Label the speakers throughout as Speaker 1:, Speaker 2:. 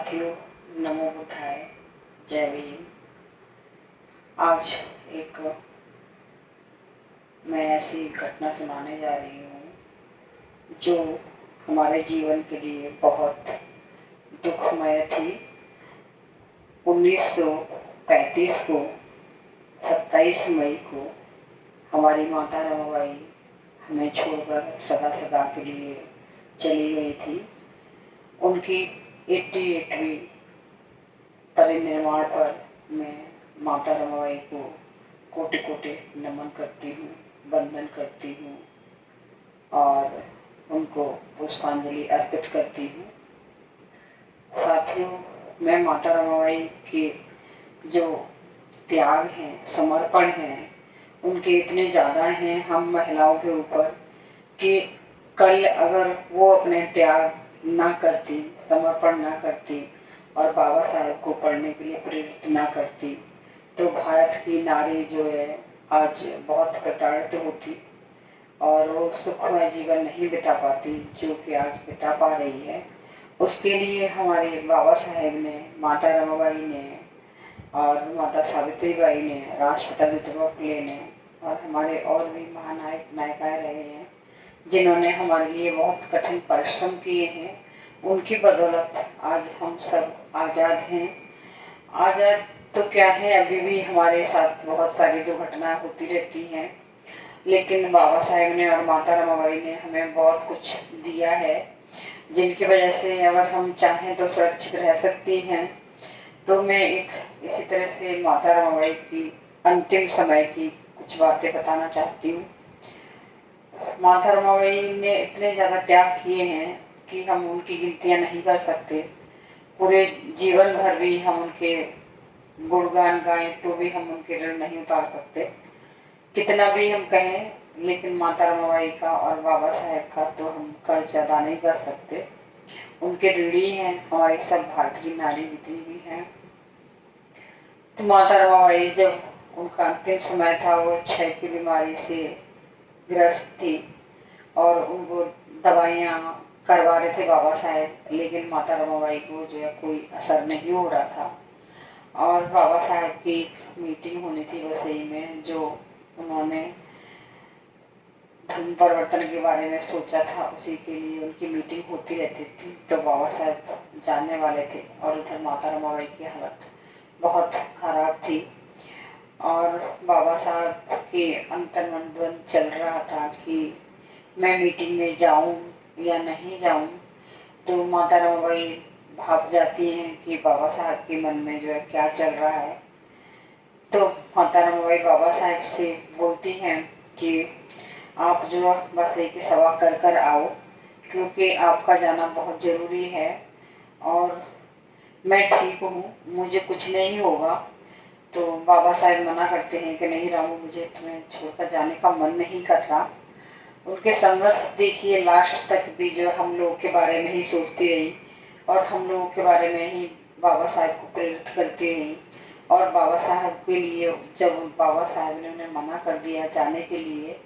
Speaker 1: साथियों, नमो बुद्धाय, जय भीम। आज एक मैं ऐसी घटना सुनाने जा रही हूँ जो हमारे जीवन के लिए बहुत दुखमय थी। 1935 को 27 मई को हमारी माता रमाबाई हमें छोड़कर सदा सदा के लिए चली गई थी। उनकी 88वीं परिनिर्वाण पर मैं माता रमाबाई को कोटि कोटि नमन करती हूँ, वंदन करती हूँ और उनको पुष्पांजलि अर्पित करती हूँ। साथियों, मैं माता रमाबाई के जो त्याग हैं, समर्पण हैं, उनके इतने ज़्यादा हैं हम महिलाओं के ऊपर कि कल अगर वो अपने त्याग ना करती, समर्पण ना करती और बाबा साहेब को पढ़ने के लिए प्रेरित ना करती तो भारत की नारी जो है आज बहुत प्रताड़ित होती और वो सुखमय जीवन नहीं बिता पाती जो कि आज बिता पा रही है। उसके लिए हमारे बाबा साहेब ने, माता रमाबाई ने और माता सावित्री बाई ने, राष्ट्रपिता ज्योतिबा फुले ने और हमारे और भी महानायक नायिकाएं रहे हैं जिन्होंने हमारे लिए बहुत कठिन परिश्रम किए हैं। उनकी बदौलत आज हम सब आज़ाद हैं। आज़ाद तो क्या है, अभी भी हमारे साथ बहुत सारी दुर्घटनाएं होती रहती हैं, लेकिन बाबा साहेब ने और माता रमाबाई ने हमें बहुत कुछ दिया है जिनकी वजह से अगर हम चाहें तो सुरक्षित रह सकती हैं। तो मैं एक इसी तरह से माता रमाबाई की अंतिम समय की कुछ बातें बताना चाहती हूँ। माता रमाबाई ने इतने ज़्यादा त्याग किए हैं कि हम उनकी गिनतियाँ नहीं कर सकते। पूरे जीवन भर भी हम उनके गुणगान गाएं तो भी हम उनके ऋण नहीं उतार सकते। कितना भी हम कहें, लेकिन माता रमाबाई का और बाबा साहेब का तो हम कर्ज अदा नहीं कर सकते। उनके ऋणी हैं हमारी सब भारतीय नारी जितनी भी हैं। तो माता रमाबाई जब उनका अंतिम समय था, वो क्षय की बीमारी से ग्रस्त थी और उनको दवाइयाँ करवा रहे थे बाबा साहेब, लेकिन माता रमाबाई को जो है कोई असर नहीं हो रहा था। और बाबा साहेब की एक मीटिंग होनी थी वसई में, जो उन्होंने धर्म परिवर्तन के बारे में सोचा था, उसी के लिए उनकी मीटिंग होती रहती थी। तो बाबा साहेब जानने वाले थे और उधर माता रमाबाई की हालत बहुत खराब थी और बाबा साहब के अंतर्मन चल रहा था कि मैं मीटिंग में जाऊं या नहीं जाऊं। तो माता रमाबाई भाप जाती हैं कि बाबा साहब के मन में जो है क्या चल रहा है। तो माता रमाबाई बाबा साहब से बोलती हैं कि आप जो बस एक सवा कर कर आओ, क्योंकि आपका जाना बहुत ज़रूरी है और मैं ठीक हूँ, मुझे कुछ नहीं होगा। तो बाबा साहब मना करते हैं कि नहीं रामू, मुझे तुम्हें छोड़कर जाने का मन नहीं कर रहा। उनके संघर्ष देखिए, लास्ट तक भी जो हम लोगों के बारे में ही सोचती रही और हम लोगों के बारे में ही बाबा साहब को प्रेरित करती रही। और बाबा साहब के लिए जब बाबा साहब ने उन्हें मना कर दिया जाने के लिए,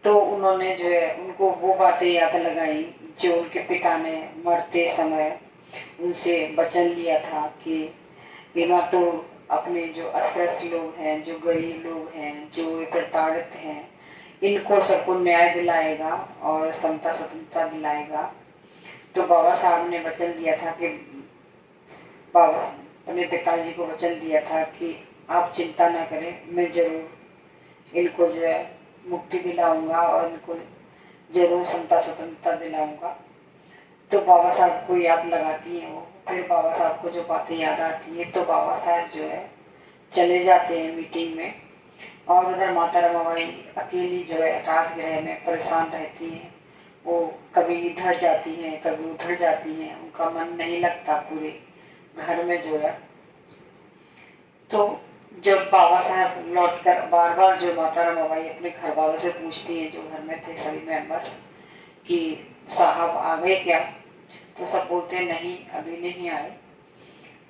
Speaker 1: तो उन्होंने जो है उनको वो बातें याद लगाई जो उनके पिता ने मरते समय उनसे वचन लिया था कि बीमा तो अपने जो अस्पृश्य लोग हैं, जो गरीब लोग हैं, जो प्रताड़ित हैं, इनको सबको न्याय दिलाएगा और समता स्वतंत्रता दिलाएगा। तो बाबा साहब ने वचन दिया था कि बाबा अपने पिताजी को वचन दिया था कि आप चिंता ना करें, मैं जरूर इनको जो है मुक्ति दिलाऊंगा और इनको जरूर समता स्वतंत्रता दिलाऊंगा। तो बाबा साहब को याद लगाती हैं वो, फिर बाबा साहब को जो बातें याद आती है तो बाबा साहब जो है चले जाते हैं मीटिंग में और उधर माता रमाबाई अकेली जो है राजगृह में परेशान रहती हैं। वो कभी इधर जाती हैं, कभी उधर जाती हैं, उनका मन नहीं लगता पूरे घर में जो है। तो जब बाबा साहब लौट कर बार बार जो माता रमाबाई अपने घर वालों से पूछती हैं, जो घर में थे सभी मेंबर्स, कि साहब आ गए क्या, तो सब बोलते हैं नहीं, अभी नहीं आए।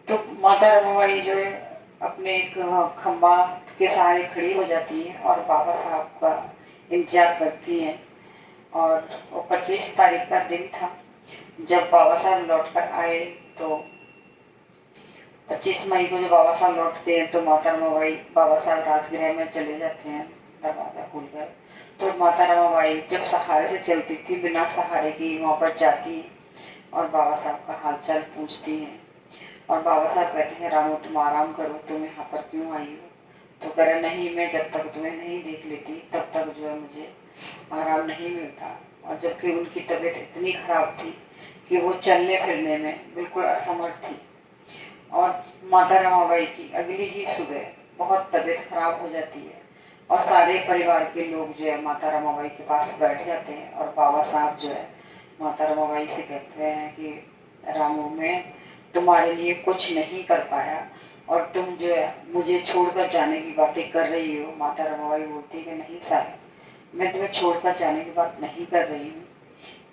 Speaker 1: तो माता रमाबाई जो है अपने एक खंबा के सहारे खड़ी हो जाती है और बाबा साहब का इंतजार करती हैं। और वो 25 तारीख का दिन था। जब बाबा साहब लौट कर आए तो 25 मई को जब बाबा साहब लौटते हैं तो माता रमाबाई बाबा साहब राजगृह में चले जाते हैं दरवाजा खोलकर। तो माता रमाबाई जब सहारे से चलती थी, बिना सहारे की वहाँ पर जाती और बाबा साहब का हालचाल पूछती हैं। और बाबा साहब कहते हैं, रामू तुम आराम करो, तुम यहाँ पर क्यों आई हो? तो कह रहे नहीं, मैं जब तक तुम्हें नहीं देख लेती तब तक जो है मुझे आराम नहीं मिलता। और जबकि उनकी तबीयत इतनी खराब थी कि वो चलने फिरने में बिल्कुल असमर्थ थी। और माता रमाबाई की अगली ही सुबह बहुत तबीयत खराब हो जाती है और सारे परिवार के लोग जो है माता रमाबाई के पास बैठ जाते हैं। और बाबा साहब जो है माता रमाबाई से कहते हैं कि रामू, मैं तुम्हारे लिए कुछ नहीं कर पाया और तुम जो है मुझे छोड़कर जाने की बातें कर रही हो। माता रमाबाई बोलती है कि नहीं साहब, मैं तुम्हें छोड़कर जाने की बात नहीं कर रही हूँ,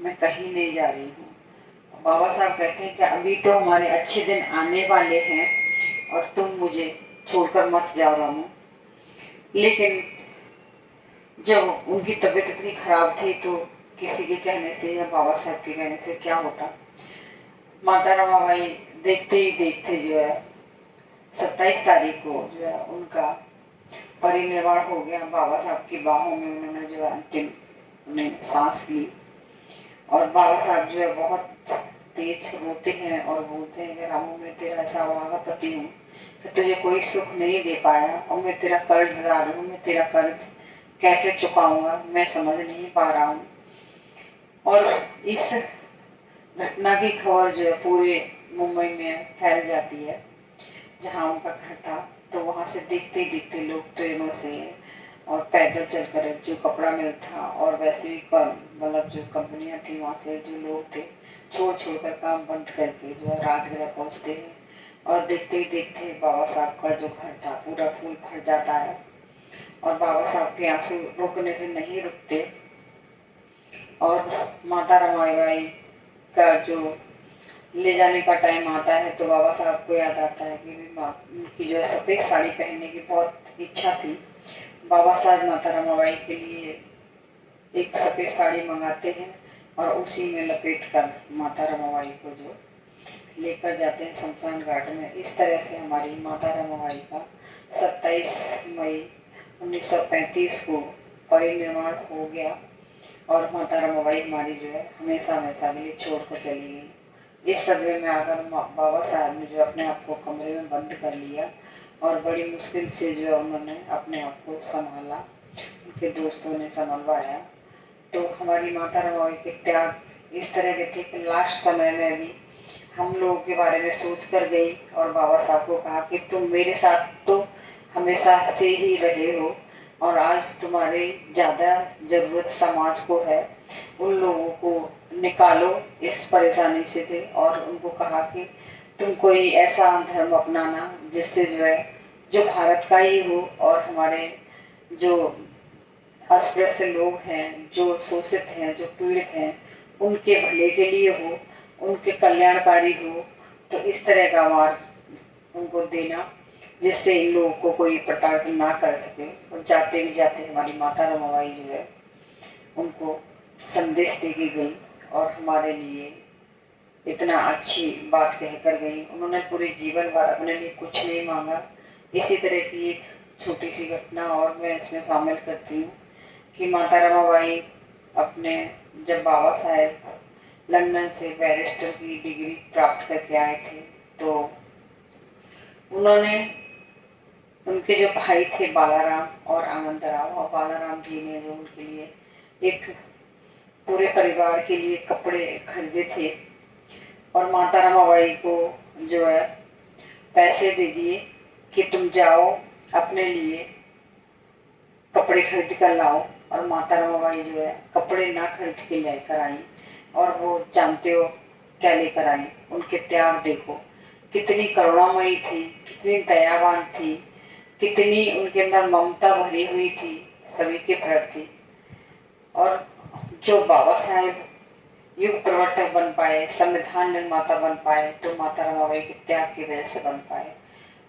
Speaker 1: मैं कहीं नहीं जा रही हूँ। बाबा साहब कहते हैं कि अभी तो हमारे अच्छे दिन आने वाले हैं और तुम मुझे छोड़कर मत जाओ रामू। लेकिन जब उनकी तबीयत इतनी खराब थी तो किसी के कहने से या बाबा साहब के कहने से क्या होता, माता रमाबाई देखते ही देखते जो है 27 तारीख को जो है उनका परिनिर्वाण हो गया। बाबा साहब की बाहों में उन्होंने जो है अंतिम उन्हें सांस ली। और बाबा साहब जो है बहुत तेज रोते हैं और बोलते हैं कि रामू, मैं तेरा ऐसा अभागा पति हूँ कि तुझे कोई सुख नहीं दे पाया और मैं तेरा कर्जदार हूँ, मैं तेरा कर्ज कैसे चुकाऊंगा मैं समझ नहीं पा रहा हूँ। और इस घटना की खबर जो है पूरे मुंबई में फैल जाती है। जहाँ उनका घर था तो वहाँ से देखते ही देखते लोग ट्रेनों से और पैदल चलकर जो कपड़ा मिल था और वैसे भी मतलब जो कंपनियां थी वहाँ से जो लोग थे छोड़ छोड़ कर काम बंद करके जो है राजगृह पहुँचते हैं। और देखते ही देखते बाबा साहब का जो घर था पूरा फूल भर जाता है और बाबा साहब के आंसू रुकने से नहीं रुकते। और माता रमाबाई का जो ले जाने का टाइम आता है तो बाबा साहब को याद आता है कि उनकी जो है सफ़ेद साड़ी पहनने की बहुत इच्छा थी। बाबा साहब माता रमाबाई के लिए एक सफ़ेद साड़ी मंगाते हैं और उसी में लपेट कर माता रमाबाई को जो लेकर जाते हैं शमशान घाट में। इस तरह से हमारी माता रमाबाई का 27 मई 1935 को परिनिर्वाण हो गया और माता रमाबाई हमारी जो है हमेशा हमेशा के लिए छोड़ कर चली गई। इस सदमे में आकर बाबा साहब ने जो अपने आप को कमरे में बंद कर लिया और बड़ी मुश्किल से जो है उन्होंने अपने आप को संभाला, उनके दोस्तों ने संभलवाया। तो हमारी माता रमाबाई के त्याग इस तरह के थे कि लास्ट समय में भी हम लोगों के बारे में सोच कर गई और बाबा साहब को कहा कि तुम मेरे साथ तो हमेशा से ही रहे हो और आज तुम्हारे ज़्यादा ज़रूरत समाज को है, उन लोगों को निकालो इस परेशानी से थे। और उनको कहा कि तुम कोई ऐसा धर्म अपनाना जिससे जो है जो भारत का ही हो और हमारे जो अस्पृश्य लोग हैं, जो शोषित हैं, जो पीड़ित हैं, उनके भले के लिए हो, उनके कल्याणकारी हो। तो इस तरह का मार्ग उनको देना जिससे इन लोगों को कोई प्रताड़ित ना कर सके। और जाते भी जाते हमारी माता रमाबाई जो है उनको संदेश दे के गई और हमारे लिए इतना अच्छी बात कह कर गई। उन्होंने पूरे जीवन भर अपने लिए कुछ नहीं मांगा। इसी तरह की एक छोटी सी घटना और मैं इसमें शामिल करती हूँ कि माता रमाबाई अपने जब बाबा साहेब लंदन से बैरिस्टर की डिग्री प्राप्त करके आए थे तो उन्होंने उनके जो भाई थे बालाराम और आनंदराव, और बालाराम जी ने जो उनके लिए एक पूरे परिवार के लिए कपड़े खरीदे थे और माता रमाबाई को जो है पैसे दे दिए कि तुम जाओ अपने लिए कपड़े खरीद कर लाओ। और माता रमाबाई जो है कपड़े ना खरीद के लेकर आई और वो जानते हो क्या लेकर आई, उनके त्याग देखो, कितनी करुणामयी थी, कितनी दयावान थी, कितनी उनके अंदर ममता भरी हुई थी सभी के प्रति। और जो बाबा साहेब युग प्रवर्तक बन पाए, संविधान निर्माता बन पाए तो माता रमाबाई के त्याग की वजह से बन पाए।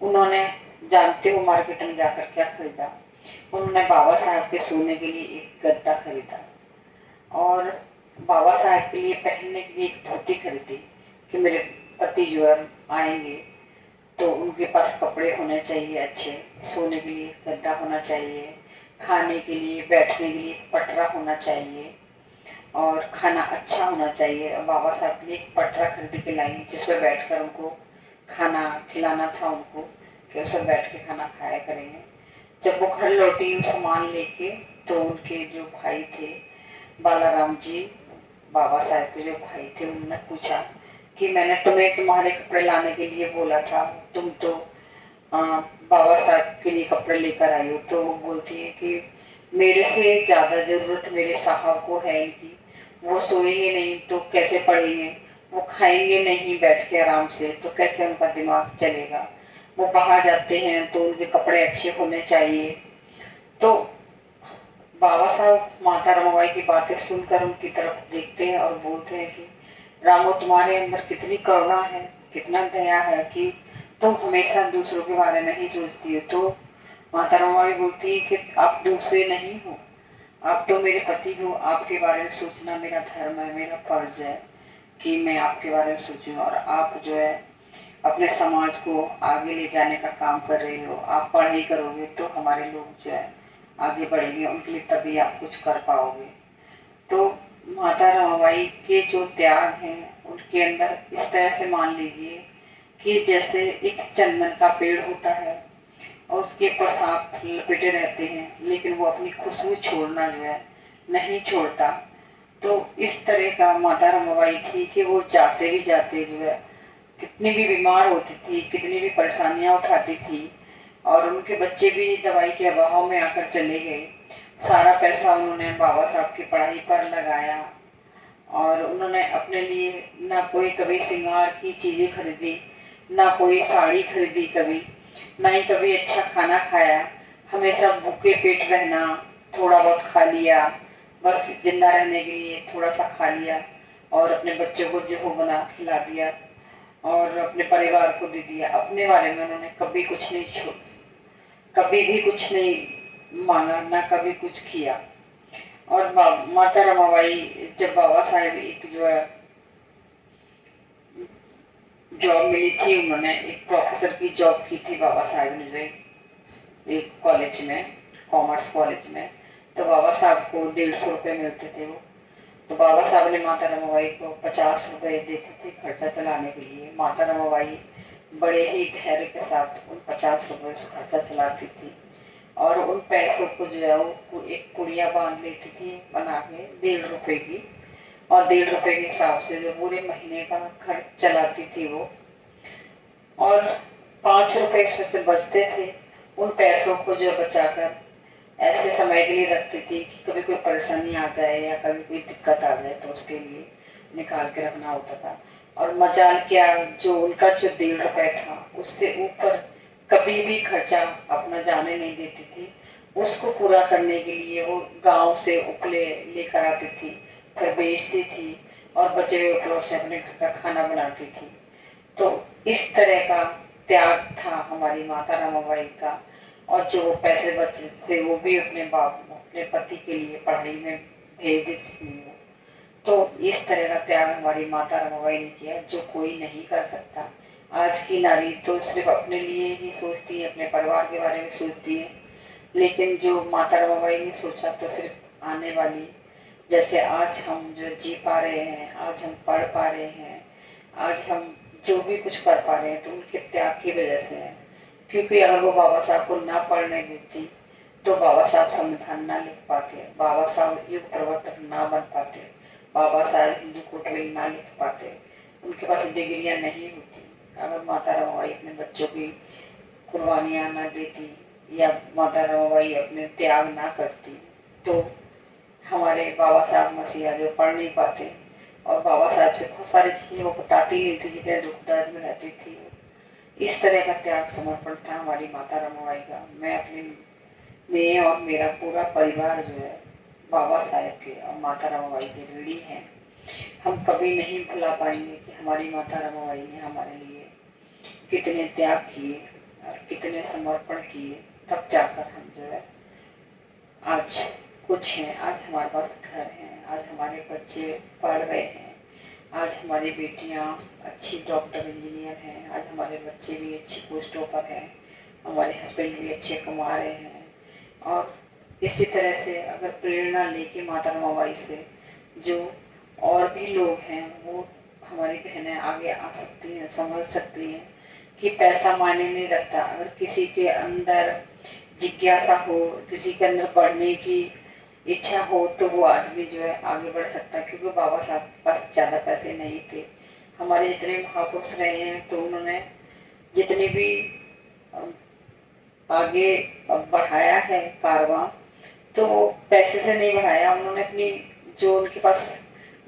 Speaker 1: उन्होंने जानते हो मार्केट में जाकर क्या खरीदा, उन्होंने बाबा साहब के सोने के लिए एक गद्दा खरीदा और बाबा साहब के लिए पहनने के लिए एक धोती खरीदी कि मेरे पति जो है आएंगे तो उनके पास कपड़े होने चाहिए अच्छे, सोने के लिए गद्दा होना चाहिए, खाने के लिए बैठने के लिए पटरा होना चाहिए और खाना अच्छा होना चाहिए। बाबा साहब के लिए एक पटरा खरीद के लाई जिस पर बैठ कर उनको खाना खिलाना था उनको, कि उस पर बैठ के खाना खाया करेंगे। जब वो घर लौटी सामान लेके, तो उनके जो भाई थे बालाराम जी, बाबा साहब के जो भाई थे, उन्होंने पूछा कि मैंने तुम्हें तुम्हारे कपड़े लाने के लिए बोला था, तुम तो बाबा साहब के लिए कपड़े लेकर आई हो। तो वो बोलती है कि मेरे से ज़्यादा ज़रूरत मेरे साहब को है इनकी, वो सोएंगे नहीं तो कैसे पढ़ेंगे, वो खाएंगे नहीं बैठ के आराम से तो कैसे उनका दिमाग चलेगा, वो बाहर जाते हैं तो उनके कपड़े अच्छे होने चाहिए। तो बाबा साहब माता रमाबाई की बातें सुनकर उनकी तरफ देखते हैं और बोलते हैं कि रामो, तुम्हारे अंदर कितनी करुणा है, कितना दया है कि तुम हमेशा दूसरों के बारे में ही सोचती हो। तो माता रमाबाई बोलती है कि आप दूसरे नहीं हो, आप तो मेरे पति हो, आपके बारे में सोचना मेरा धर्म है, मेरा फर्ज है कि मैं आपके बारे में सोचूं। और आप जो है अपने समाज को आगे ले जाने का काम कर रही हो, आप पढ़ाई करोगे तो हमारे लोग जो है आगे बढ़ेंगे, उनके लिए तभी आप कुछ कर पाओगे। तो माता रमाबाई के जो त्याग हैं उनके अंदर इस तरह से मान लीजिए कि जैसे एक चंदन का पेड़ होता है और उसके ऊपर सांप लपेटे रहते हैं, लेकिन वो अपनी खुशबू छोड़ना जो है नहीं छोड़ता। तो इस तरह का माता रमाबाई थी कि वो जाते भी जाते जो है कितनी भी बीमार होती थी, कितनी भी परेशानियां उठाती थी, और उनके बच्चे भी दवाई के अभाव में आकर चले गए। सारा पैसा उन्होंने बाबा साहब की पढ़ाई पर लगाया और उन्होंने अपने लिए ना कोई कभी श्रृंगार की चीज़ें खरीदी, ना कोई साड़ी खरीदी कभी, ना ही कभी अच्छा खाना खाया। हमेशा भूखे पेट रहना, थोड़ा बहुत खा लिया, बस जिंदा रहने के लिए थोड़ा सा खा लिया और अपने बच्चों को जो हो बना खिला दिया और अपने परिवार को दे दिया। अपने बारे में उन्होंने कभी कुछ नहीं छोड़, कभी भी कुछ नहीं मांगा, ना कभी कुछ किया। और माता रमाबाई जब बाबा साहेब एक जो है जॉब मिली थी, उन्होंने एक प्रोफेसर की जॉब की थी बाबा साहेब ने, जो एक कॉलेज में, कॉमर्स कॉलेज में। तो बाबा साहब को 150 रुपये मिलते थे वो। तो बाबा साहब ने माता रमाबाई को 50 रुपये देते थे खर्चा चलाने के लिए। माता रमाबाई बड़े ही धैर्य के साथ उन 50 रुपये से खर्चा चलाती थी और उन पैसों को जो है वो एक पुड़िया बांध लेती थी बना के 1.5 रुपये की, और 1.5 रुपये के हिसाब से जो पूरे महीने का खर्च चलाती थी वो। और 5 रुपये इसमें से बचते थे, उन पैसों को जो बचाकर ऐसे समय के लिए रखती थी कि कभी कोई परेशानी आ जाए या कभी कोई दिक्कत आ जाए तो उसके लिए निकाल के रखना होता था। और मजाल क्या, जो उनका जो 1.5 रुपये था उससे ऊपर कभी भी खर्चा अपना जाने नहीं देती थी। उसको पूरा करने के लिए वो गांव से उपले लेकर आती थी, फिर बेचती थी और बचे हुए उपलों से अपने घर का खाना बनाती थी। तो इस तरह का त्याग था हमारी माता रमाबाई का। और जो पैसे बचे थे वो भी अपने अपने पति के लिए पढ़ाई में भेज देती थी। तो इस तरह का त्याग हमारी माता रमाबाई ने किया जो कोई नहीं कर सकता। आज की नारी तो सिर्फ अपने लिए ही सोचती है, अपने परिवार के बारे में सोचती है, लेकिन जो माता रमाबाई ने सोचा तो सिर्फ आने वाली, जैसे आज हम जो जी पा रहे हैं, आज हम पढ़ पा रहे हैं, आज हम जो भी कुछ कर पा रहे हैं तो उनके त्याग की वजह से है। क्योंकि अगर वो बाबा साहब को ना पढ़ने देती तो बाबा साहब संविधान ना लिख पाते, बाबा साहब युग प्रवर्तक ना बन पाते, बाबा साहब हिंदू कोड में ना लिख पाते, उनके पास डिग्रियां नहीं होती। अगर माता रमाबाई अपने बच्चों की कुर्बानियां ना देती या माता रमाबाई अपने त्याग ना करती तो हमारे बाबा साहब मसीहा जो पढ़ नहीं पाते, और बाबा साहब से बहुत सारी चीजें वो बताती नहीं थी जितने दुख दर्द में रहती थी। इस तरह का त्याग समर्पण था हमारी माता रमाबाई का। मैं और मेरा पूरा परिवार जो है बाबा साहेब के और माता रमाबाई के ऋणी हैं। हम कभी नहीं भुला पाएंगे कि हमारी माता रमाबाई ने हमारे लिए कितने त्याग किए और कितने समर्पण किए, तब जाकर हम जो है आज कुछ हैं, आज हमारे पास घर हैं, आज हमारे बच्चे पढ़ रहे हैं, आज हमारी बेटियां अच्छी डॉक्टर इंजीनियर हैं, आज हमारे बच्चे भी अच्छी पोस्टों पर हैं, हमारे हस्बैंड भी अच्छे कमा रहे हैं। और इसी तरह से अगर प्रेरणा लेके माता रमाबाई से जो और भी लोग हैं वो हमारी बहनें आगे आ सकती हैं, समझ सकती हैं कि पैसा मायने नहीं रखता। अगर किसी के अंदर जिज्ञासा हो, किसी के अंदर पढ़ने की इच्छा हो तो वो आदमी जो है आगे बढ़ सकता है, क्योंकि बाबा साहब के पास ज़्यादा पैसे नहीं थे। हमारे जितने महापुरुष रहे हैं तो उन्होंने जितने भी आगे बढ़ाया है कारवां, तो पैसे से नहीं बढ़ाया उन्होंने, अपनी जो उनके पास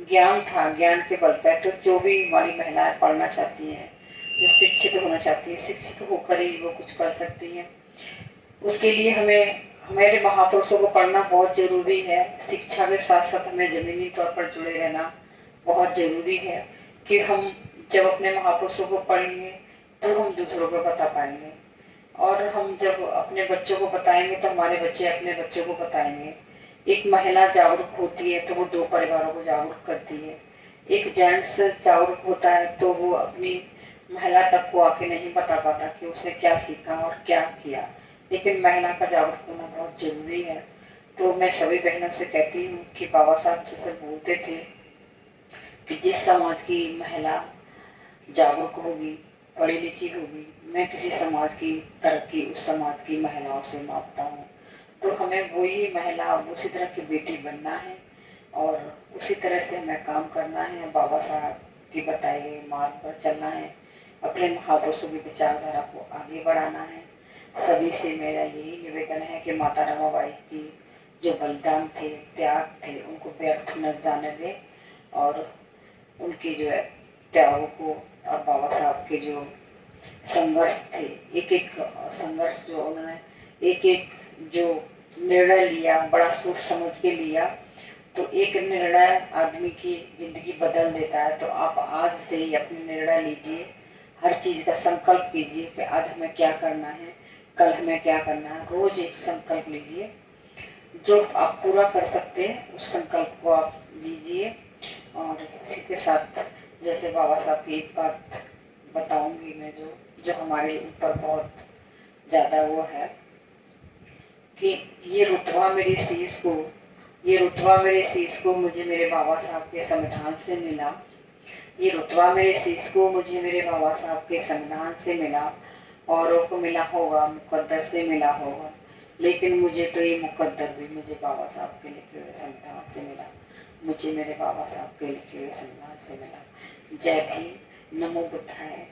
Speaker 1: ज्ञान था, ज्ञान के बल पर। तो जो भी हमारी महिलाएं पढ़ना चाहती हैं, जो शिक्षित होना चाहती हैं, शिक्षित होकर ही वो कुछ कर सकती हैं। उसके लिए हमें हमारे महापुरुषों को पढ़ना बहुत जरूरी है। शिक्षा के साथ साथ हमें जमीनी तौर पर जुड़े रहना बहुत जरूरी है, कि हम जब अपने महापुरुषों को पढ़ेंगे तो हम दूसरों को बता पाएंगे, और हम जब अपने बच्चों को बताएंगे तो हमारे बच्चे अपने बच्चों को बताएंगे। एक महिला जागरूक होती है तो वो 2 परिवारों को जागरूक करती है। एक जेंट्स जागरूक होता है तो वो अपनी महिला तक को आके नहीं बता पाता कि उसने क्या सीखा और क्या किया, लेकिन महिला का जागरूक होना बहुत जरूरी है। तो मैं सभी बहनों से कहती हूँ कि बाबा साहब जैसे बोलते थे कि जिस समाज की महिला जागरूक होगी, पढ़ी लिखी होगी, मैं किसी समाज की तरक्की उस समाज की महिलाओं से मापता हूँ। तो हमें वही महिला, उसी तरह की बेटी बनना है और उसी तरह से हमें काम करना है। बाबा साहब की बताए गए मार्ग पर चलना है, अपने महापुरुषों की विचारधारा को आगे बढ़ाना है। सभी से मेरा यही निवेदन है कि माता रमाबाई की जो बलिदान थे, त्याग थे, उनको व्यर्थ न जाने दें, और उनकी जो है त्यागों को, और बाबा साहब के जो संघर्ष थे, एक एक संघर्ष जो उन्होंने एक एक जो निर्णय लिया, बड़ा सोच समझ के लिया। तो एक निर्णय आदमी की जिंदगी बदल देता है। तो आप आज से ही अपने निर्णय लीजिए, हर चीज का संकल्प कीजिए कि आज हमें क्या करना है, कल हमें क्या करना है। रोज एक संकल्प लीजिए, जो आप पूरा कर सकते हैं उस संकल्प को आप लीजिए। और इसी के साथ जैसे बाबा साहब की एक बात बताऊंगी मैं, जो हमारे ऊपर बहुत ज्यादा वो है कि ये रुतबा मेरे शीश को, ये रुतबा मेरे शीश को मुझे मेरे बाबा साहब के संविधान से मिला। ये रुतबा मेरे शीश को मुझे मेरे बाबा साहब के संविधान से मिला। औरों को मिला होगा, मुकद्दर से मिला होगा, लेकिन मुझे तो ये मुकद्दर भी मुझे बाबा साहब के लिखे हुए संविधान से मिला। मुझे मेरे बाबा साहब के लिखे हुए संविधान से मिला। जय भीम, नमो बुद्धाय।